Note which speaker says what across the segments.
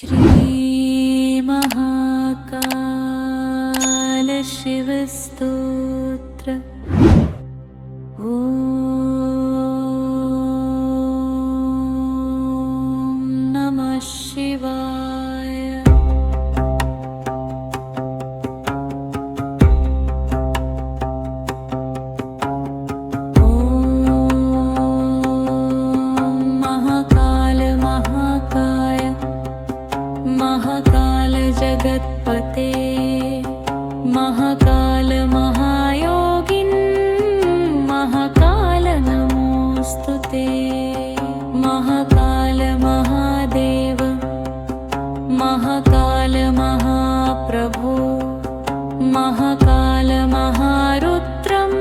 Speaker 1: श्री महाकाल शिव स्तोत्र। ओम नमः शिवाय। महाकाल जगत्पते महाकाल महायोगिन् महाकाल नमोस्तुते। महाकाल महादेव महाकाल महाप्रभो महाकाल महारुद्रं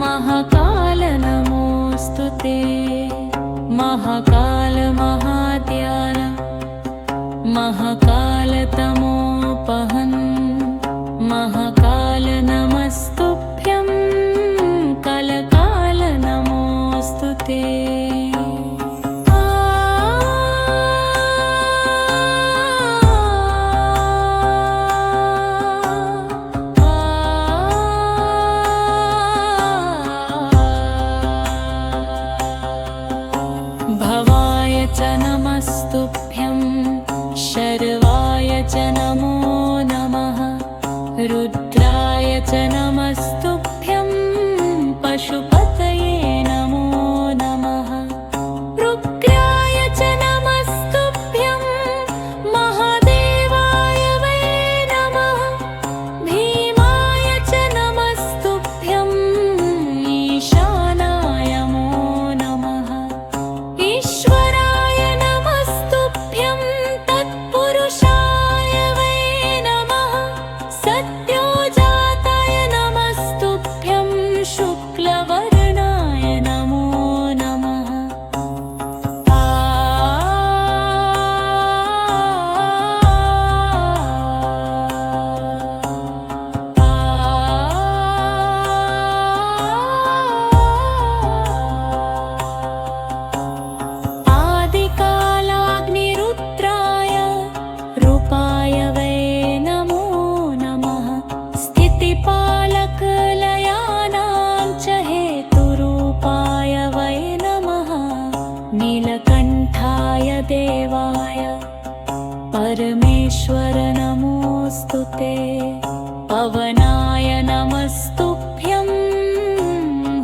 Speaker 1: महाकाल नमोस्तुते। महाकाल महाध्यान महाकाल तमोपहन् महाकाल नमस्तुभ्यं कलकाल नमोस्तुते। भवाय च नमस्तुभ्यं शर्वाय च नमो नमः। रुद्राय च नमस्तुभ्यं पशुपतये नमो नमः। रुद्राय च नमस्तुभ्यं महादेवाय वै नमः। भीमाय च नमस्तुभ्यं ईशानाय नमो नमः। ईश्वराय नमस्तुभ्यं तत्पुरुषाय वै नमः। सत्योजाताय नमस्तुभ्यं शुक्लवर्णाय नमो नमः। आदिकालाग्निरुद्राय रूपाय वै नमो नमः। स्थितिपालकलयानां च हेतुरूपाय वै नमः। नीलकण्ठाय देवाय परमेश्वर नमोस्तुते। पवनाय नमस्तुभ्यं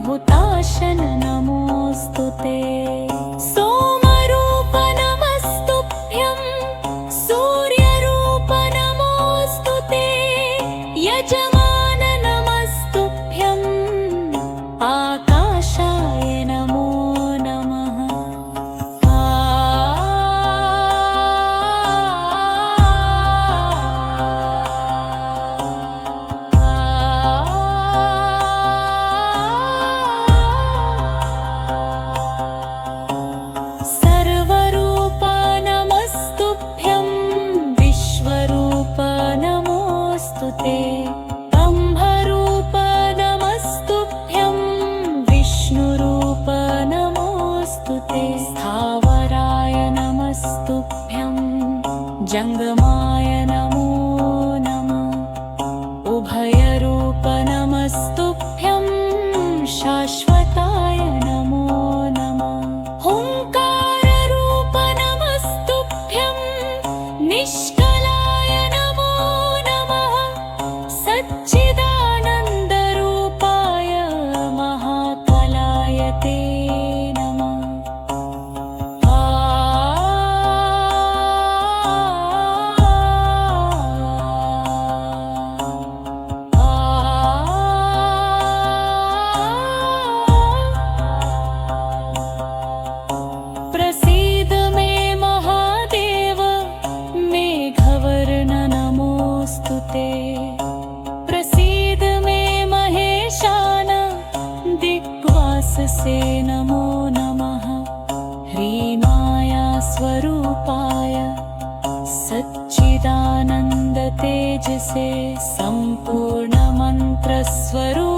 Speaker 1: हुताशन नमोस्तुते। सोमरूप नमस्तुभ्यं सूर्यरूप नमोस्तुते। यजमान नमस्तुभ्यं आकाशाय नमो नमः। सर्वरूप नमस्तुभ्यं विश्वरूप नमोस्तुते। ब्रह्मरूप नमस्तुभ्यं विष्णुरूप नमोस्तुते। स्थावराय नमस्तुभ्यं जङ्गमाय नमो नमः। उभयरूप नमस्तुभ्यं शाश्वताय नमो नमः। हुङ्काररूप नमस्तुभ्यं निष्कलाय नमो नमः। सच्चिदानन्दरूपाय महाकलाय ते नमः। प्रसीद मे महादेव मेघवर्ण नमोस्तुते। प्रसीद मे महेशान दिग्वाससे नमो नमः। ह्रीमाया स्वरूपाय सच्चिदानन्द तेजसे सम्पूर्ण मन्त्रस्वरूप